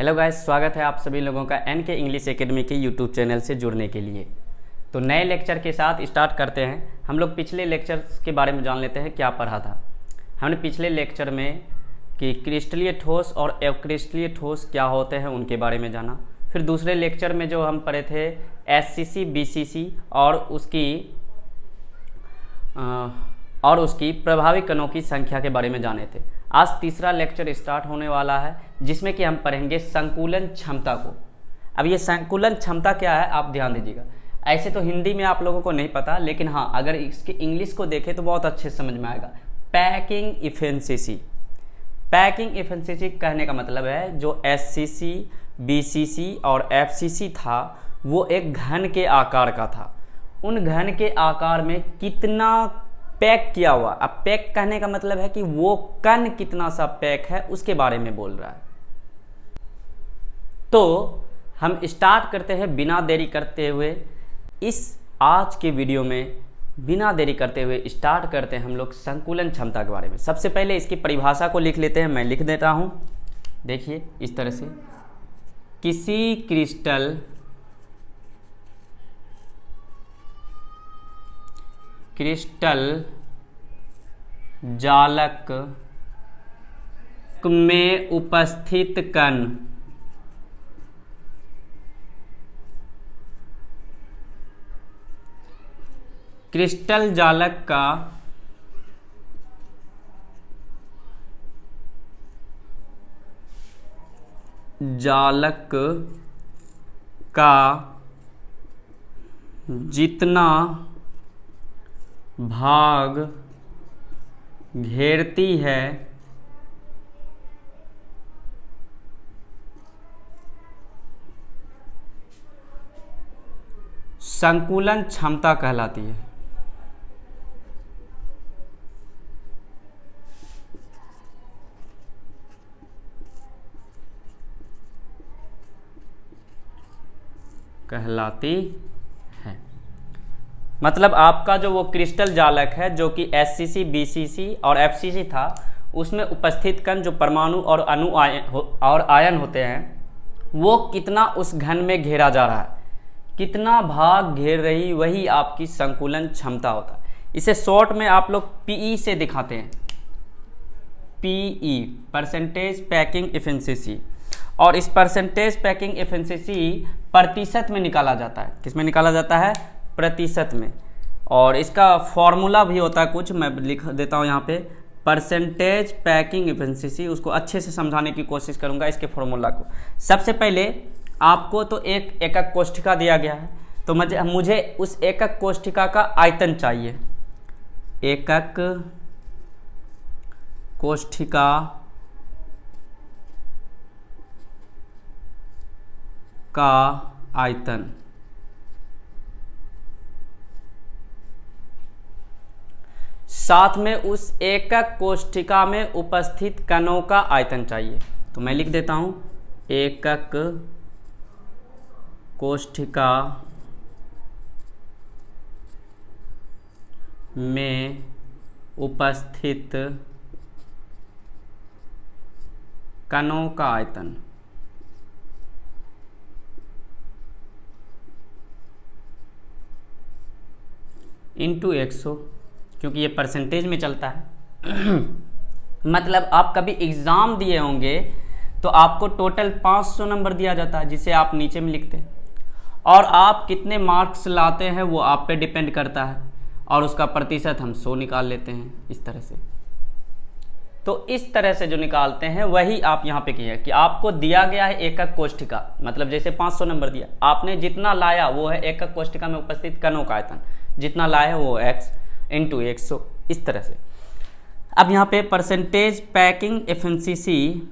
Hello guys, स्वागत है आप सभी लोगों का एन के इंग्लिश एकेडमी के यूट्यूब चैनल से जुड़ने के लिए। तो नए लेक्चर के साथ स्टार्ट करते हैं। हम लोग पिछले लेक्चर्स के बारे में जान लेते हैं क्या पढ़ा था। हमने पिछले लेक्चर में कि क्रिस्टलीय ठोस और अक्रिस्टलीय ठोस क्या होते हैं उनके बारे में जाना। फिर दूसरे लेक्चर में जो हम पढ़े थे एससीसी, बीसीसी और उसकी प्रभावी कणों की संख्या के बारे में जाने थे। आज तीसरा लेक्चर स्टार्ट होने वाला है जिसमें कि हम पढ़ेंगे संकुलन क्षमता को। अब ये संकुलन क्षमता क्या है आप ध्यान दीजिएगा। ऐसे तो हिंदी में आप लोगों को नहीं पता, लेकिन हाँ अगर इसके इंग्लिश को देखें तो बहुत अच्छे समझ में आएगा। Packing efficiency. पैकिंग इफिशिएंसी कहने का मतलब है जो एससीसी, बीसीसी और एफसीसी था वो एक घन के आकार का था। उन घन के आकार में कितना पैक किया हुआ। अब पैक कहने का मतलब है कि वो कण कितना सा पैक है उसके बारे में बोल रहा है। तो हम स्टार्ट करते हैं बिना देरी करते हुए। इस आज के वीडियो में बिना देरी करते हुए स्टार्ट करते हैं हम लोग संकुलन क्षमता के बारे में। सबसे पहले इसकी परिभाषा को लिख लेते हैं। मैं लिख देता हूं, देखिए इस तरह से। किसी क्रिस्टल जालक में उपस्थित कण क्रिस्टल जालक का जितना भाग घेरती है संकुलन क्षमता कहलाती है। मतलब आपका जो वो क्रिस्टल जालक है जो कि एससीसी, बीसीसी और एफसीसी था उसमें उपस्थित कण जो परमाणु और अणु और आयन होते हैं वो कितना उस घन में घेरा जा रहा है, कितना भाग घेर रही, वही आपकी संकुलन क्षमता होता है। इसे शॉर्ट में आप लोग पीई से दिखाते हैं। PE percentage packing efficiency. और इस परसेंटेज पैकिंग एफिशिएंसी प्रतिशत में निकाला जाता है। किस में निकाला जाता है? प्रतिशत में। और इसका फॉर्मूला भी होता है कुछ, मैं लिख देता हूँ यहाँ पे। परसेंटेज पैकिंग एफिशिएंसी, उसको अच्छे से समझाने की कोशिश करूँगा इसके फॉर्मूला को। सबसे पहले आपको तो एक एकक कोष्ठिका दिया गया है, तो मुझे उस एकक कोष्ठिका का आयतन चाहिए। एकक कोष्ठिका का आयतन। साथ में उस एकक कोष्ठिका में उपस्थित कणों का आयतन चाहिए। तो मैं लिख देता हूं एकक कोष्ठिका में उपस्थित कणों का आयतन इंटू 100, क्योंकि ये परसेंटेज में चलता है। मतलब आप कभी एग्ज़ाम दिए होंगे तो आपको टोटल 500 नंबर दिया जाता है जिसे आप नीचे में लिखते हैं, और आप कितने मार्क्स लाते हैं वो आप पे डिपेंड करता है, और उसका प्रतिशत हम 100 निकाल लेते हैं इस तरह से। तो इस तरह से जो निकालते हैं वही आप यहाँ पे किए कि आपको दिया गया है एकक कोष्ठिका, मतलब जैसे 500 नंबर दिया, आपने जितना लाया वो है एकक कोष्ठिका में उपस्थित कणों का आयतन, जितना लाया वो x इंटू 100, इस तरह से। अब यहाँ पे परसेंटेज पैकिंग एफिशिएंसी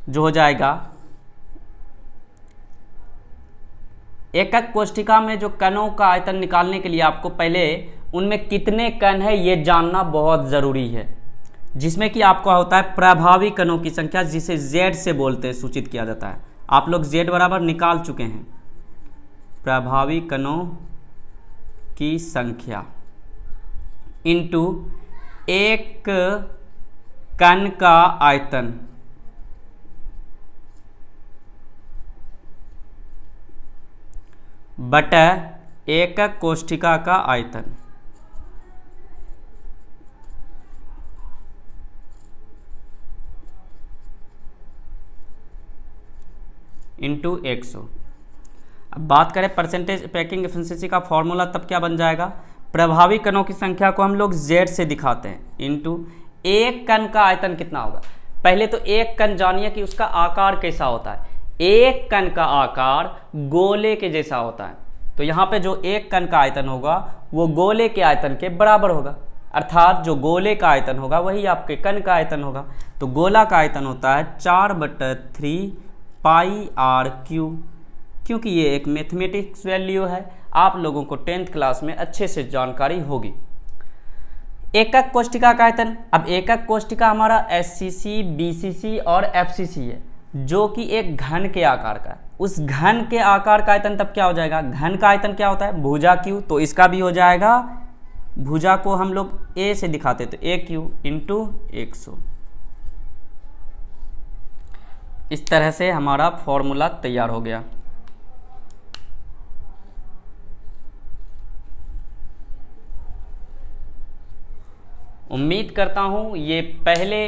जो हो जाएगा, एकक कोष्ठिका में जो कणों का आयतन निकालने के लिए आपको पहले उनमें कितने कण है ये जानना बहुत ज़रूरी है, जिसमें कि आपका होता है प्रभावी कणों की संख्या, जिसे Z से बोलते हैं, सूचित किया जाता है। आप लोग Z बराबर निकाल चुके हैं। प्रभावी कणों की संख्या इंटू एक कण का आयतन बटा एकक कोष्ठिका का आयतन इंटू 100। अब बात करें परसेंटेज पैकिंग एफिशिएंसी का फॉर्मूला, तब क्या बन जाएगा, प्रभावी कणों की संख्या को हम लोग Z से दिखाते हैं इंटू एक कण का आयतन कितना होगा। पहले तो एक कण जानिए कि उसका आकार कैसा होता है। एक कण का आकार गोले के जैसा होता है, तो यहाँ पे जो एक कण का आयतन होगा वो गोले के आयतन के बराबर होगा, अर्थात जो गोले का आयतन होगा वही आपके कण का आयतन होगा। तो गोला का आयतन होता है 4/3 पाई आर क्यू, क्योंकि ये एक मैथमेटिक्स वैल्यू है, आप लोगों को 10th क्लास में अच्छे से जानकारी होगी। एकक कोष्ठिका का आयतन, अब एकक कोष्ठिका हमारा एससीसी, बीसीसी और एफसीसी है, जो कि एक घन के आकार का है। उस घन के आकार का आयतन तब क्या हो जाएगा, घन का आयतन क्या होता है, भुजा क्यू, तो इसका भी हो जाएगा, भुजा को हम लोग ए से दिखाते तो ए क्यू इंटू 100। इस तरह से हमारा फॉर्मूला तैयार हो गया। उम्मीद करता हूँ ये पहले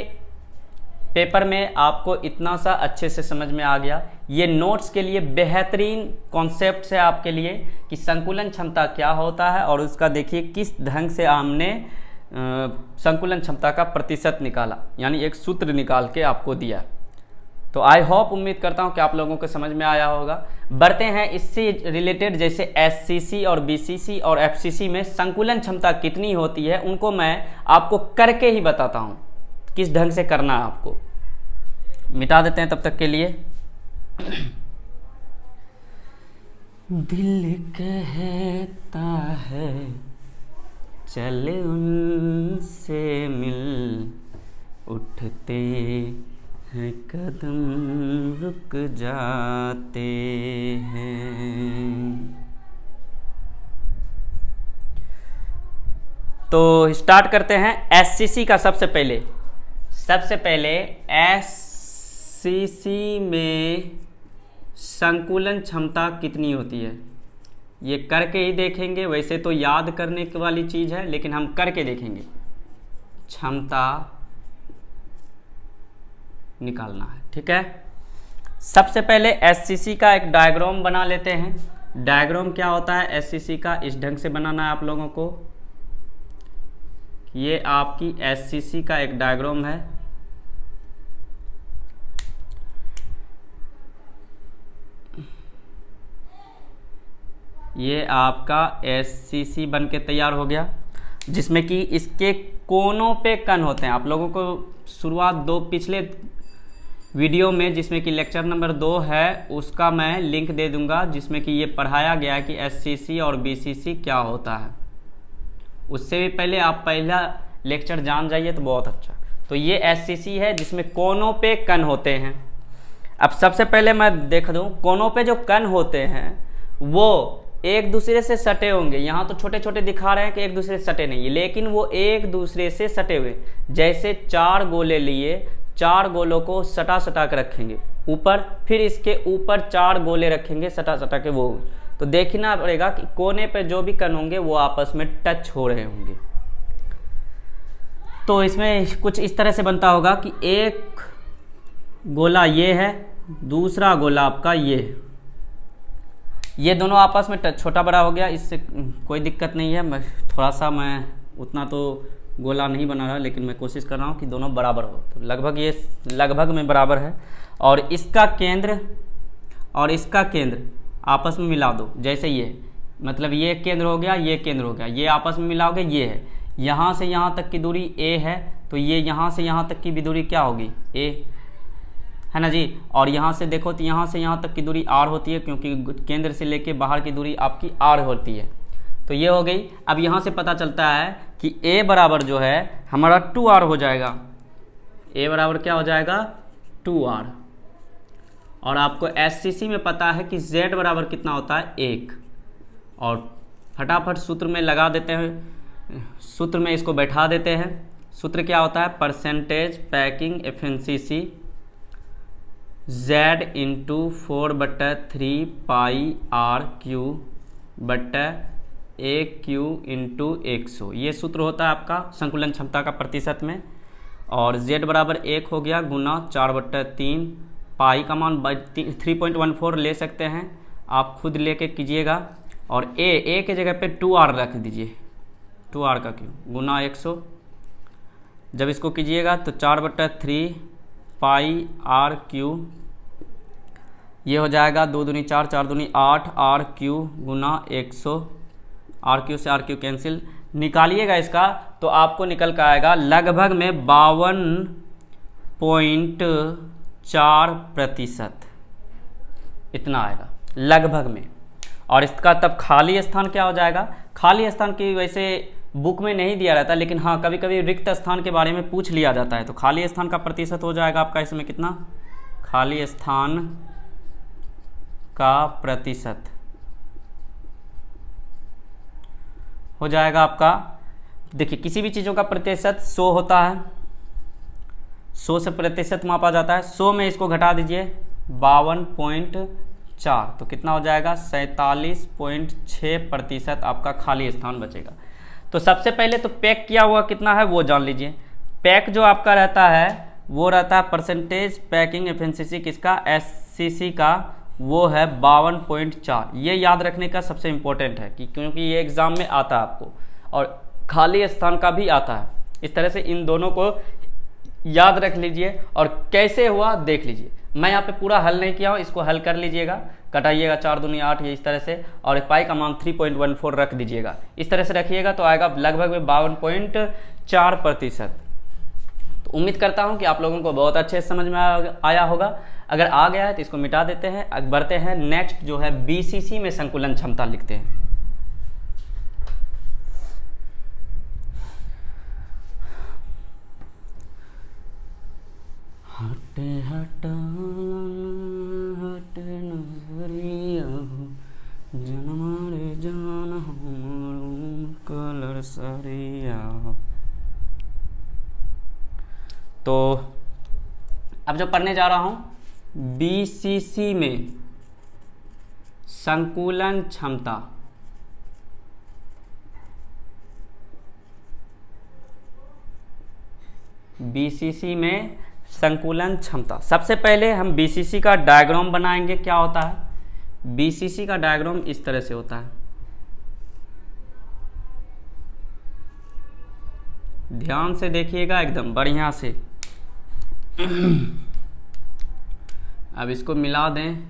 पेपर में आपको इतना सा अच्छे से समझ में आ गया। ये नोट्स के लिए बेहतरीन कॉन्सेप्ट है आपके लिए कि संकुलन क्षमता क्या होता है, और उसका देखिए किस ढंग से हमने संकुलन क्षमता का प्रतिशत निकाला, यानी एक सूत्र निकाल के आपको दिया। तो आई होप, उम्मीद करता हूँ कि आप लोगों को समझ में आया होगा। बढ़ते हैं इससे रिलेटेड, जैसे एससीसी और बीसीसी और एफसीसी में संकुलन क्षमता कितनी होती है, उनको मैं आपको करके ही बताता हूँ किस ढंग से करना है आपको। मिटा देते हैं तब तक के लिए। दिल कहता है चल उनसे मिल, उठते हैं कदम रुक जाते हैं। तो स्टार्ट करते हैं एससीसी का। सबसे पहले एससीसी में संकुलन क्षमता कितनी होती है, ये करके ही देखेंगे। वैसे तो याद करने वाली चीज़ है, लेकिन हम करके देखेंगे। क्षमता निकालना है, ठीक है। सबसे पहले एससीसी का एक डायग्राम बना लेते हैं। डायग्राम क्या होता है एससीसी का, इस ढंग से बनाना है आप लोगों को। ये आपकी एससीसी का एक डायग्राम है। ये आपका एससीसी बन के तैयार हो गया, जिसमें कि इसके कोनों पे कण होते हैं। आप लोगों को शुरुआत पिछले वीडियो में, जिसमें कि लेक्चर नंबर 2 है, उसका मैं लिंक दे दूंगा, जिसमें कि ये पढ़ाया गया है कि एससीसी और बीसीसी क्या होता है। उससे भी पहले आप पहला लेक्चर जान जाइए तो बहुत अच्छा। तो ये एससीसी है जिसमें कोनों पे कण होते हैं। अब सबसे पहले मैं देख दूं, कोनों पे जो कण होते हैं वो एक दूसरे से सटे होंगे। यहाँ तो छोटे छोटे दिखा रहे हैं कि एक दूसरे से सटे नहीं है, लेकिन वो एक दूसरे से सटे हुए। जैसे 4 गोले लिए, 4 गोलों को सटा सटा कर रखेंगे ऊपर, फिर इसके ऊपर 4 गोले रखेंगे सटा सटा के, वो तो देखना पड़ेगा कि कोने पे जो भी कण होंगे वो आपस में टच हो रहे होंगे। तो इसमें कुछ इस तरह से बनता होगा कि एक गोला ये है, दूसरा गोला आपका ये है। ये दोनों आपस में टच, छोटा बड़ा हो गया, इससे कोई दिक्कत नहीं है। मैं थोड़ा सा, मैं उतना तो गोला नहीं बना रहा, लेकिन मैं कोशिश कर रहा हूँ कि दोनों बराबर हो। तो लगभग ये लगभग में बराबर है। और इसका केंद्र और इसका केंद्र आपस में मिला दो। जैसे ये, मतलब ये केंद्र हो गया, ये केंद्र हो गया, ये आपस में मिलाओगे, ये है। यहाँ से यहाँ तक की दूरी a है, तो ये यहाँ से यहाँ तक की भी दूरी क्या होगी, a है ना जी। और यहाँ से देखो तो यहाँ से यहाँ तक की दूरी r होती है, क्योंकि केंद्र से लेके बाहर की दूरी आपकी r होती है। तो ये हो गई। अब यहाँ से पता चलता है कि a बराबर जो है हमारा 2r हो जाएगा। a बराबर क्या हो जाएगा, 2r। और आपको एससीसी में पता है कि z बराबर कितना होता है, 1। और फटाफट सूत्र में लगा देते हैं, सूत्र में इसको बैठा देते हैं। सूत्र क्या होता है, percentage packing efficiency Z into 4/3 pi r cube बटा ए क्यू इंटू 100, ये सूत्र होता है आपका संकुलन क्षमता का प्रतिशत में। और z बराबर 1 हो गया गुना 4/3, पाई का मान 3.14 ले सकते हैं, आप खुद लेके कीजिएगा। और ए के जगह पे 2r रख दीजिए, 2r का क्यू गुना 100। जब इसको कीजिएगा तो 4/3 पाई आर क्यू, ये हो जाएगा 2 दूनी 4, 4 दूनी 8 आर क्यू गुना 100। आर क्यू से आर क्यू कैंसिल, निकालिएगा इसका तो आपको निकल कर आएगा लगभग में 52.4%, इतना आएगा लगभग में। और इसका तब खाली स्थान क्या हो जाएगा, खाली स्थान की वैसे बुक में नहीं दिया रहता, लेकिन हाँ कभी कभी रिक्त स्थान के बारे में पूछ लिया जाता है। तो खाली स्थान का प्रतिशत हो जाएगा आपका इसमें कितना, खाली स्थान का प्रतिशत हो जाएगा आपका, देखिए किसी भी चीज़ों का प्रतिशत 100 होता है, 100 से प्रतिशत मापा जाता है। 100 में इसको घटा दीजिए 52.4, तो कितना हो जाएगा 47.6% आपका खाली स्थान बचेगा। तो सबसे पहले तो पैक किया हुआ कितना है वो जान लीजिए। पैक जो आपका रहता है वो रहता है परसेंटेज पैकिंग एफिशिएंसी किसका, SCC का, वो है 52.4। ये याद रखने का सबसे इम्पोर्टेंट है कि क्योंकि ये एग्ज़ाम में आता है आपको, और खाली स्थान का भी आता है। इस तरह से इन दोनों को याद रख लीजिए और कैसे हुआ देख लीजिए। मैं यहाँ पे पूरा हल नहीं किया हूँ, इसको हल कर लीजिएगा, कटाइएगा 4 दूनी 8 ये इस तरह से, और पाई का मान 3.14 रख दीजिएगा। इस तरह से रखिएगा तो आएगा लगभग में 52.4%। तो उम्मीद करता हूँ कि आप लोगों को बहुत अच्छे से समझ में आया होगा। अगर आ गया है तो इसको मिटा देते हैं, बढ़ते हैं नेक्स्ट जो है BCC में संकुलन क्षमता लिखते हैं। हटे हटा हटे नजरिया जनमारे जान हमरो कलर सरिया। तो अब जो पढ़ने जा रहा हूँ BCC में संकुलन क्षमता, BCC में संकुलन क्षमता। सबसे पहले हम BCC का डायग्राम बनाएंगे। क्या होता है BCC का डायग्राम, इस तरह से होता है, ध्यान से देखिएगा एकदम बढ़िया से। अब इसको मिला दें,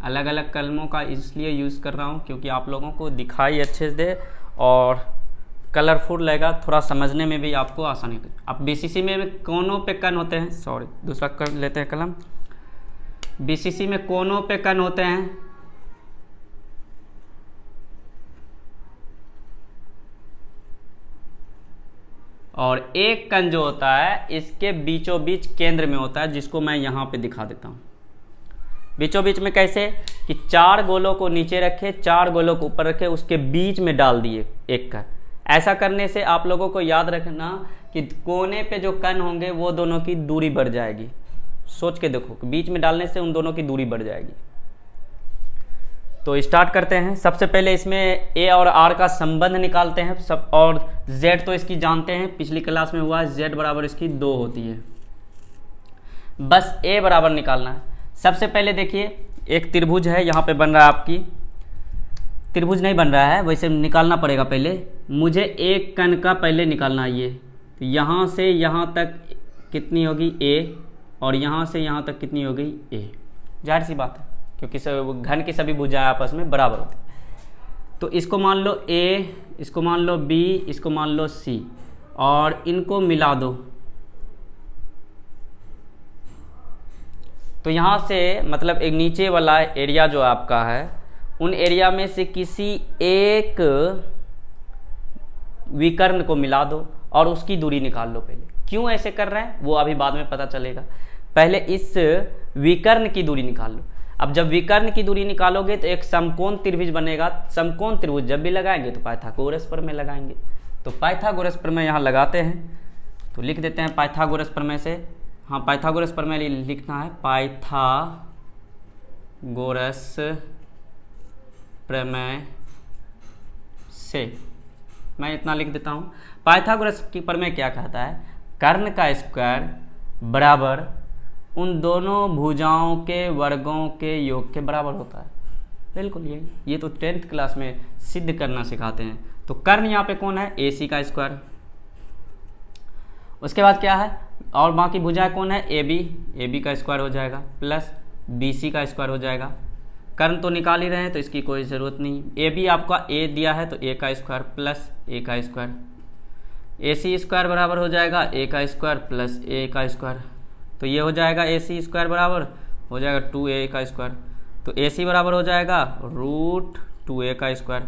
अलग अलग कलमों का इसलिए यूज़ कर रहा हूँ क्योंकि आप लोगों को दिखाई अच्छे से दे और कलरफुल लगेगा, थोड़ा समझने में भी आपको आसानी होगी। अब BCC में कोनों पे कण होते हैं, सॉरी दूसरा कर लेते हैं कलम। BCC में कोनों पे कण होते हैं, और एक कण जो होता है इसके बीचों बीच केंद्र में होता है, जिसको मैं यहाँ पे दिखा देता हूँ। बीचों बीच में कैसे कि 4 गोलों को नीचे रखे, 4 गोलों को ऊपर रखे, उसके बीच में डाल दिए एक कण। ऐसा करने से आप लोगों को याद रखना कि कोने पे जो कण होंगे वो दोनों की दूरी बढ़ जाएगी। सोच के देखो कि बीच में डालने से उन दोनों की दूरी बढ़ जाएगी। तो स्टार्ट करते हैं। सबसे पहले इसमें A और R का संबंध निकालते हैं सब, और Z तो इसकी जानते हैं, पिछली क्लास में हुआ है, Z बराबर इसकी 2 होती है। बस A बराबर निकालना है। सबसे पहले देखिए एक त्रिभुज है, यहाँ पे बन रहा है, आपकी त्रिभुज नहीं बन रहा है, वैसे निकालना पड़ेगा। पहले मुझे एक कण का पहले निकालना है ये, तो यहाँ से यहाँ तक कितनी होगी A, और यहाँ से यहाँ तक कितनी हो गई A। जाहिर सी बात है क्योंकि घन की सभी भुजाएं आपस में बराबर होती है। तो इसको मान लो A, इसको मान लो B, इसको मान लो C, और इनको मिला दो। तो यहाँ से मतलब एक नीचे वाला एरिया जो आपका है, उन एरिया में से किसी एक विकर्ण को मिला दो और उसकी दूरी निकाल लो। पहले क्यों ऐसे कर रहे हैं वो अभी बाद में पता चलेगा, पहले इस विकर्ण की दूरी निकाल लो। अब जब विकर्ण की दूरी निकालोगे तो एक समकोण त्रिभुज बनेगा। समकोण त्रिभुज जब भी लगाएंगे तो पाइथागोरस प्रमेय लगाएंगे। तो पाइथागोरस प्रमेय यहाँ लगाते हैं, तो लिख देते हैं पाइथागोरस प्रमेय से। हाँ, पाइथागोरस प्रमेय लिखना है, पाइथागोरस प्रमेय से। मैं इतना लिख देता हूँ। पाइथागोरस की प्रमेय क्या कहता है? कर्ण का स्क्वायर बराबर उन दोनों भुजाओं के वर्गों के योग के बराबर होता है। बिल्कुल ये तो 10th क्लास में सिद्ध करना सिखाते हैं। तो कर्ण यहाँ पे कौन है? AC का स्क्वायर। उसके बाद क्या है? और बाकी भुजाएं कौन है? AB का स्क्वायर हो जाएगा प्लस BC का स्क्वायर हो जाएगा। कर्ण तो निकाल ही रहे हैं तो इसकी कोई ज़रूरत नहीं। AB आपका A दिया है तो A का स्क्वायर प्लस A का स्क्वायर। AC स्क्वायर बराबर हो जाएगा A का स्क्वायर प्लस A का स्क्वायर। तो ये हो जाएगा AC स्क्वायर बराबर हो जाएगा 2A का स्क्वायर। तो AC बराबर हो जाएगा √2A का स्क्वायर।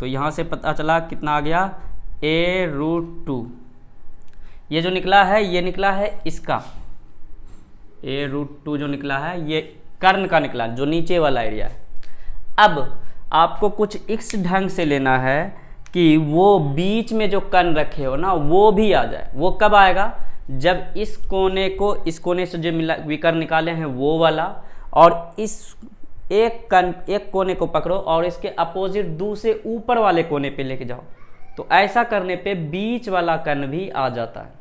तो यहाँ से पता चला कितना आ गया? A√2। ये जो निकला है ये निकला है इसका A√2 जो निकला है ये कर्ण का निकला, जो नीचे वाला एरिया है। अब आपको कुछ इस ढंग से लेना है कि वो बीच में जो कर्ण रखे हो ना वो भी आ जाए। वो कब आएगा? जब इस कोने को इस कोने से जो विकर्ण निकाले हैं वो वाला, और इस एक कोने को पकड़ो और इसके अपोजिट दूसरे ऊपर वाले कोने पे लेके जाओ। तो ऐसा करने पे बीच वाला कर्ण भी आ जाता है,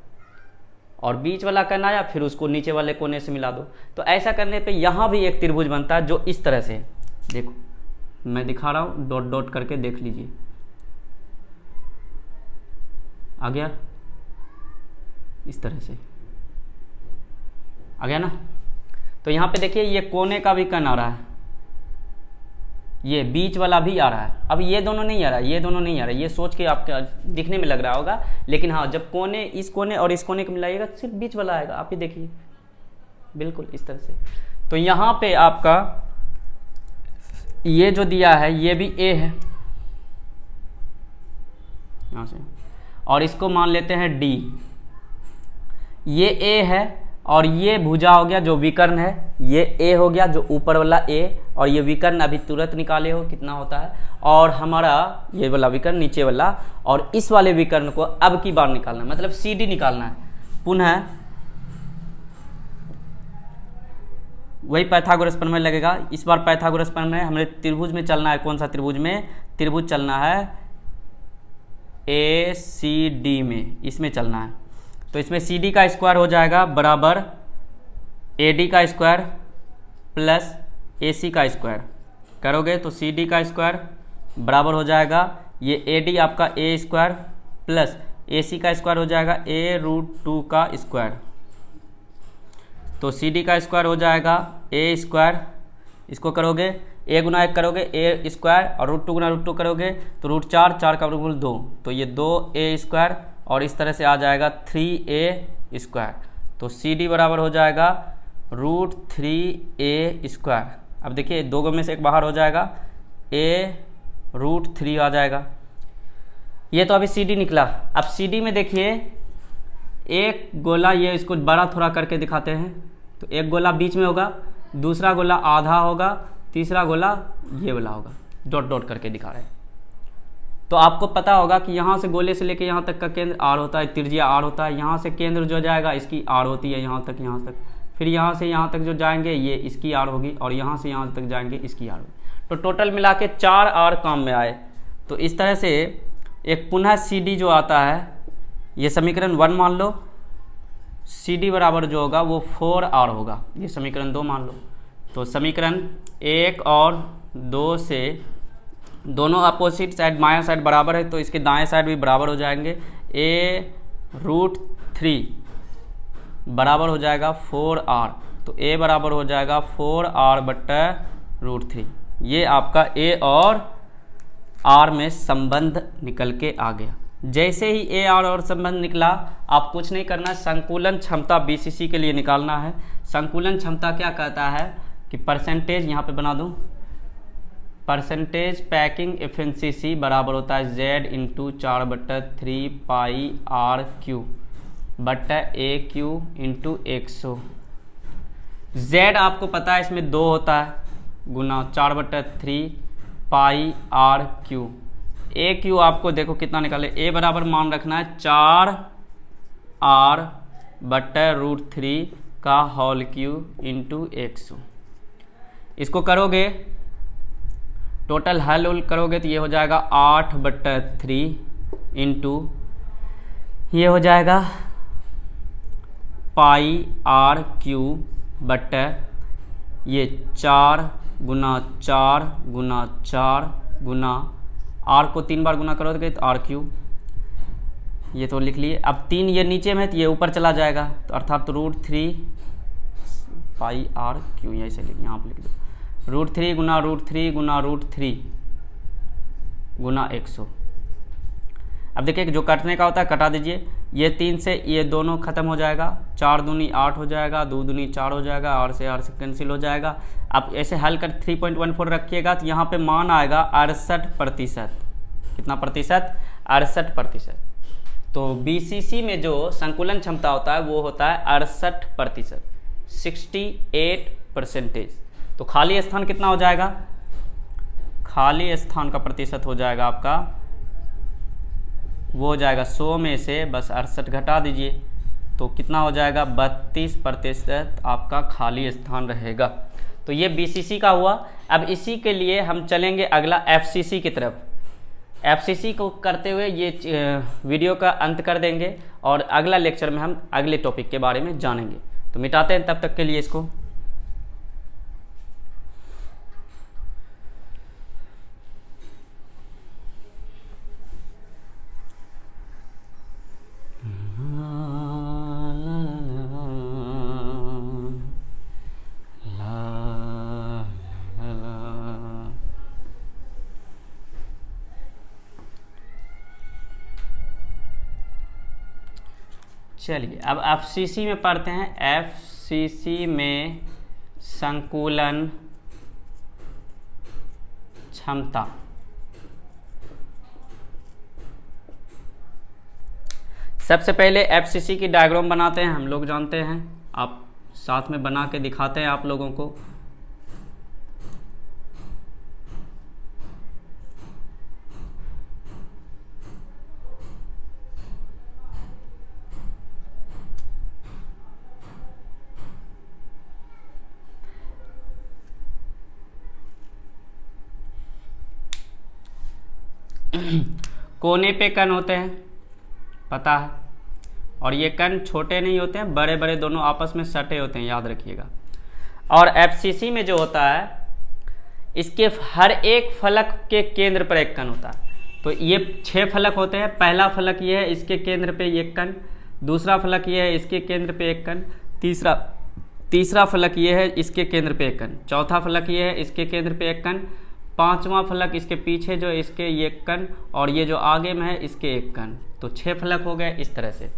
और बीच वाला कर्ण आया फिर उसको नीचे वाले कोने से मिला दो। तो ऐसा करने पे यहाँ भी एक त्रिभुज बनता है जो इस तरह से, देखो मैं दिखा रहा हूँ, डॉट डॉट करके देख लीजिए। आ गया? इस तरह से आ गया ना? तो यहाँ पे देखिए ये कोने का भी कर्ण आ रहा है, ये बीच वाला भी आ रहा है। अब ये दोनों नहीं आ रहा, ये दोनों नहीं आ रहा। ये सोच के आपका दिखने में लग रहा होगा, लेकिन हाँ जब कोने इस कोने और इस कोने को मिलाइएगा सिर्फ बीच वाला आएगा। आप ही देखिए बिल्कुल इस तरह से। तो यहाँ पे आपका ये जो दिया है ये भी A है यहाँ से, और इसको मान लेते हैं D। ये A है और ये भुजा हो गया जो विकर्ण है, ये A हो गया जो ऊपर वाला A, और ये विकर्ण अभी तुरंत निकाले हो कितना होता है, और हमारा ये वाला विकर्ण नीचे वाला, और इस वाले विकर्ण को अब की बार निकालना है, मतलब CD निकालना है। पुनः वही पाइथागोरस प्रमेय लगेगा। इस बार पाइथागोरस प्रमेय हमें त्रिभुज में चलना है। कौन सा त्रिभुज में? त्रिभुज चलना है ACD में, इसमें चलना है। तो इसमें CD का स्क्वायर हो जाएगा बराबर AD का स्क्वायर प्लस AC का स्क्वायर। करोगे तो CD का स्क्वायर बराबर हो जाएगा ये AD आपका A स्क्वायर प्लस AC का स्क्वायर हो जाएगा A√2 का स्क्वायर। तो CD का स्क्वायर हो जाएगा A स्क्वायर, इसको करोगे A गुना 1 करोगे A स्क्वायर, और √2 गुना √2 करोगे तो √4, 4 का वर्गमूल 2, तो ये 2A स्क्वायर, और इस तरह से आ जाएगा 3A स्क्वायर। तो CD बराबर हो जाएगा √3A स्क्वायर। अब देखिए दो में से एक बाहर हो जाएगा, A√3 आ जाएगा। ये तो अभी CD निकला। अब CD में देखिए एक गोला, ये इसको बड़ा थोड़ा करके दिखाते हैं, तो एक गोला बीच में होगा, दूसरा गोला आधा होगा, तीसरा गोला ये वाला होगा, डॉट डॉट करके दिखा रहे हैं। तो आपको पता होगा कि यहाँ से गोले से लेके यहाँ तक का केंद्र R होता है, त्रिज्या R होता है। यहाँ से केंद्र जो जाएगा इसकी R होती है यहाँ तक, फिर यहाँ से यहाँ तक जो जाएंगे ये इसकी R होगी, और यहाँ से यहाँ तक जाएंगे इसकी R होगी। तो टोटल मिला के 4 R काम में आए। तो इस तरह से एक पुनः CD जो आता है, ये समीकरण 1 मान लो, CD बराबर जो होगा वो 4R होगा, ये समीकरण 2 मान लो। तो समीकरण 1 और 2 से दोनों अपोजिट साइड माया साइड बराबर है, तो इसके दाएं साइड भी बराबर हो जाएंगे। A√3 बराबर हो जाएगा 4R, तो A बराबर हो जाएगा 4R/√3। ये आपका A और R में संबंध निकल के आ गया। जैसे ही A और संबंध निकला, आप कुछ नहीं करना, संकुलन क्षमता BCC के लिए निकालना है। संकुलन क्षमता क्या कहता है कि परसेंटेज, यहाँ पे बना दूँ, परसेंटेज पैकिंग एफिशिएंसी बराबर होता है Z × 4/3 πRQ बटा AQ × 100। Z आपको पता है इसमें 2 होता है, गुना 4/3 πRQ। AQ आपको देखो कितना निकाले, A बराबर मान रखना है 4R/√3 का होल क्यूब × 100। इसको करोगे टोटल हल उल करोगे तो ये हो जाएगा 8/3 इंटू ये हो जाएगा πr³ ये 4 गुना 4 गुना 4 गुना r को 3 बार गुना करोगे तो r³, ये तो लिख लिए। अब 3 ये नीचे में है तो ये ऊपर चला जाएगा, तो अर्थात तो √3 πr³ ऐसे लिख, यहाँ पर लिख दो √3 गुना √3 गुना √3 गुना 100। अब देखिए जो कटने का होता है कटा दीजिए, ये 3 से ये दोनों खत्म हो जाएगा, 4 दूनी 8 हो जाएगा, 2 दूनी 4 हो जाएगा, r से कैंसिल हो जाएगा। अब ऐसे हल कर 3.14 रखिएगा तो यहाँ पे मान आएगा 68%। कितना प्रतिशत? 68%। तो BCC में जो संकुलन क्षमता होता है वो होता है 68%, 68%। तो खाली स्थान कितना हो जाएगा? खाली स्थान का प्रतिशत हो जाएगा आपका, वो हो जाएगा 100 में से बस 68 घटा दीजिए तो कितना हो जाएगा? 32% आपका खाली स्थान रहेगा। तो ये BCC का हुआ। अब इसी के लिए हम चलेंगे अगला FCC की तरफ। FCC को करते हुए ये वीडियो का अंत कर देंगे और अगला लेक्चर में हम अगले टॉपिक के बारे में जानेंगे। तो मिटाते हैं तब तक के लिए इसको। चलिए अब FCC में पढ़ते हैं। FCC में संकुलन क्षमता। सबसे पहले FCC की डायग्राम बनाते हैं, हम लोग जानते हैं, आप साथ में बना के दिखाते हैं आप लोगों को। कोने पे कण होते हैं, पता है, और ये कण छोटे नहीं होते हैं, बड़े बड़े दोनों आपस में सटे होते हैं, याद रखिएगा। और FCC में जो होता है इसके हर एक फलक के केंद्र पर एक कण होता है। तो ये 6 फलक होते हैं। पहला फलक ये है, इसके केंद्र पे एक कण। दूसरा फलक ये है, इसके केंद्र पे एक कण। तीसरा फलक ये है, इसके केंद्र पे एक कण। चौथा फलक ये है, इसके केंद्र पे एक कण। पांचवा फलक इसके पीछे जो इसके ये कण, और ये जो आगे में है इसके एक कण। तो 6 फलक हो गए इस तरह से।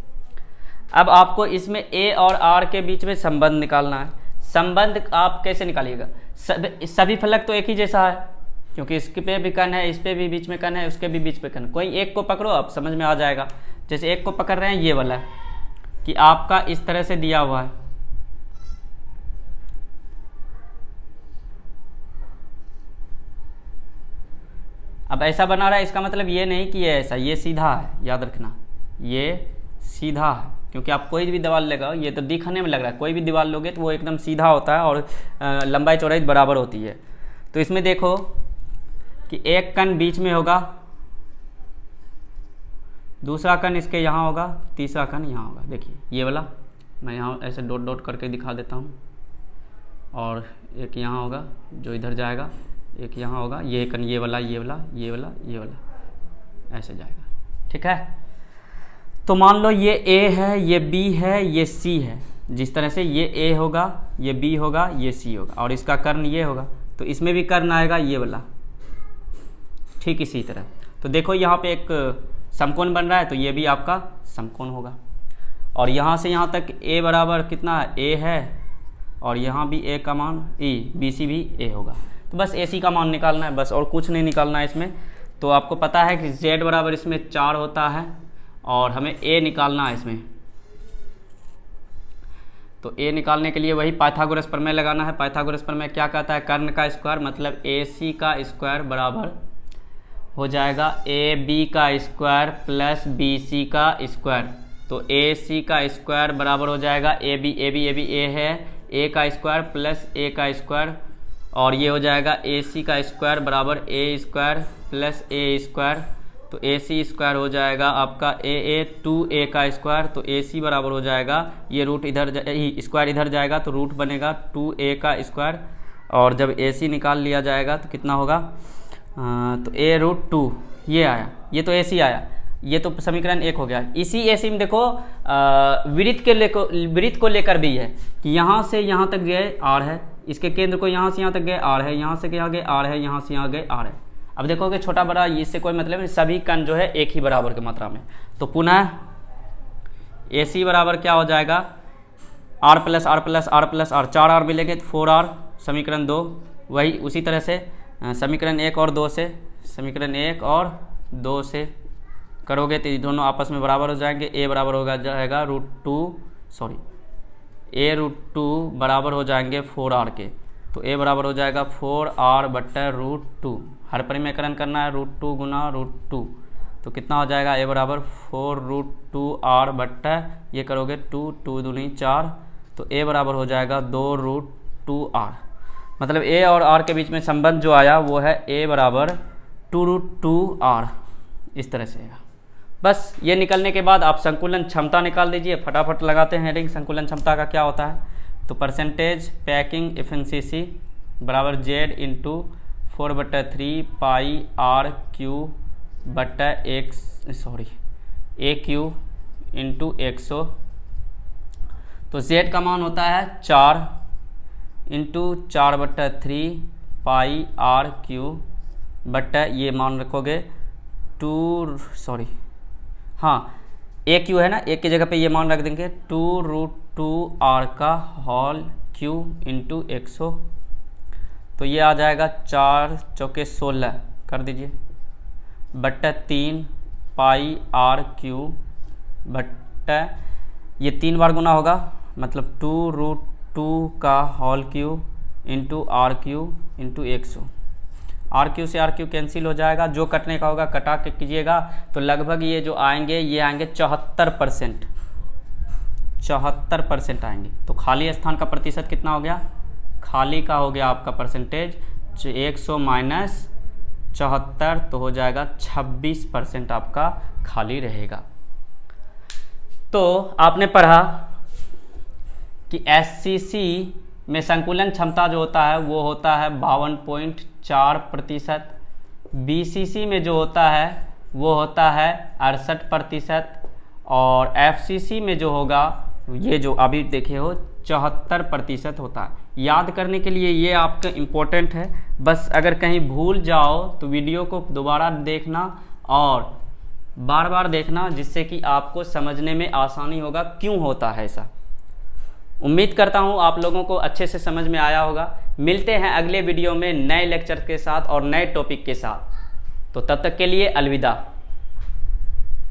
अब आपको इसमें A और R के बीच में संबंध निकालना है। संबंध आप कैसे निकालिएगा? सभी फलक तो एक ही जैसा है, क्योंकि इसके पे भी कण है, इस पे भी बीच में कण है, उसके भी बीच में कण। कोई एक को पकड़ो, आप समझ में आ जाएगा। जैसे एक को पकड़ रहे हैं, ये वाला कि आपका इस तरह से दिया हुआ है, अब ऐसा बना रहा है, इसका मतलब ये नहीं कि ये ऐसा, ये सीधा है, याद रखना, ये सीधा है। क्योंकि आप कोई भी दीवार लेगा, ये तो दिखने में लग रहा है, कोई भी दीवार लोगे तो वो एकदम सीधा होता है और लंबाई चौड़ाई बराबर होती है। तो इसमें देखो कि एक कण बीच में होगा, दूसरा कण इसके यहाँ होगा, तीसरा कण यहाँ होगा। देखिए ये वाला मैं यहाँ ऐसे डॉट डॉट करके दिखा देता हूँ, और एक यहाँ होगा जो इधर जाएगा, एक यहाँ होगा, ये कण ये वाला, ये वाला, ये वाला, ये वाला, ऐसे जाएगा। ठीक है, तो मान लो ये A है, ये B है, ये C है। जिस तरह से ये A होगा, ये B होगा, ये C होगा, और इसका कर्ण ये होगा, तो इसमें भी कर्ण आएगा ये वाला, ठीक इसी तरह। तो देखो यहाँ पे एक समकोण बन रहा है, तो ये भी आपका समकोण होगा। और यहाँ से यहाँ तक A बराबर कितना है? A है, और यहाँ भी A का मान E, BC भी A होगा। तो बस AC का मान निकालना है, बस और कुछ नहीं निकालना है इसमें। तो आपको पता है कि Z बराबर इसमें 4 होता है, और हमें A निकालना है इसमें। तो A निकालने के लिए वही पाइथागोरस प्रमेय लगाना है। पाइथागोरस प्रमेय क्या कहता है? कर्ण का स्क्वायर मतलब AC का स्क्वायर बराबर हो जाएगा AB का स्क्वायर प्लस BC का स्क्वायर। तो AC का स्क्वायर बराबर हो जाएगा AB A है, A का स्क्वायर प्लस A का स्क्वायर, और ये हो जाएगा AC का स्क्वायर बराबर A square plus A square, तो AC स्क्वायर हो जाएगा आपका AA 2A का स्क्वायर, तो AC बराबर हो जाएगा, ये रूट इधर स्क्वायर इधर जाएगा तो रूट बनेगा 2A का स्क्वायर, और जब AC निकाल लिया जाएगा तो कितना होगा, तो A रूट 2 ये आया, ये तो AC आया, ये तो समीकरण 1 हो गया। इसी AC में देखो वृत्त को लेकर भी है कि यहाँ से यहाँ तक गए R है, इसके केंद्र को यहाँ से यहाँ तक गए R है, यहाँ से यहाँ गए R है, यहाँ से यहाँ गए R है। अब देखोगे छोटा बड़ा इससे कोई मतलब नहीं, सभी कण जो है एक ही बराबर की मात्रा में। तो पुनः AC बराबर क्या हो जाएगा, R plus R plus R plus R, 4R मिलेंगे तो 4R, समीकरण 2। वही उसी तरह से समीकरण 1 और 2 से, समीकरण 1 और 2 से करोगे तो ये दोनों आपस में बराबर हो जाएंगे। A बराबर होगा जाएगा A रूट 2 बराबर हो जाएंगे 4R के, तो A बराबर हो जाएगा 4R बट्टा रूट 2, हर परिमेयकरण करना है, रूट 2 गुना रूट 2, तो कितना हो जाएगा A बराबर 4 रूट 2R बट्टा, ये करोगे 2 2 दूनी 4, तो A बराबर हो जाएगा 2 रूट 2R। मतलब A और R के बीच में संबंध जो आया वो है A बराबर 2 रूट 2R, इस तरह से। बस ये निकलने के बाद आप संकुलन क्षमता निकाल दीजिए, फटाफट लगाते हैं हेडिंग संकुलन क्षमता का क्या होता है। तो परसेंटेज पैकिंग एफिशिएंसी बराबर Z इंटू 4/3 पाई R क्यू बट्टा A क्यू इंटू 100। तो Z का मान होता है 4 इंटू 4/3 पाई R क्यू बट्टा, ये मान रखोगे 2 A क्यू है ना, एक की जगह पे ये मान रख देंगे 2 रूट 2R का होल क्यू इंटू 100, तो ये आ जाएगा 4 चौके 16 कर दीजिए बट्टा 3 पाई R क्यू बट्टा, ये 3 बार गुना होगा, मतलब 2 रूट 2 का whole cube into R cube into 100। R cube से R क्यू कैंसिल हो जाएगा, जो कटने का होगा कटा के कीजिएगा, तो लगभग ये जो आएंगे ये आएंगे 74%, 74% आएंगे। तो खाली स्थान का प्रतिशत कितना हो गया, खाली का हो गया आपका परसेंटेज 100 माइनस 74, तो हो जाएगा 26% आपका खाली रहेगा। तो आपने पढ़ा कि SCC में संकुलन क्षमता जो होता है वो होता है 52.4%, BCC में जो होता है वो होता है 68%, और FCC में जो होगा ये जो अभी देखे हो 74% होता है। याद करने के लिए ये आपका इम्पोर्टेंट है, बस अगर कहीं भूल जाओ तो वीडियो को दोबारा देखना और बार बार देखना, जिससे कि आपको समझने में आसानी होगा क्यों होता है ऐसा। उम्मीद करता हूँ आप लोगों को अच्छे से समझ में आया होगा। मिलते हैं अगले वीडियो में नए लेक्चर के साथ और नए टॉपिक के साथ, तो तब तक के लिए अलविदा।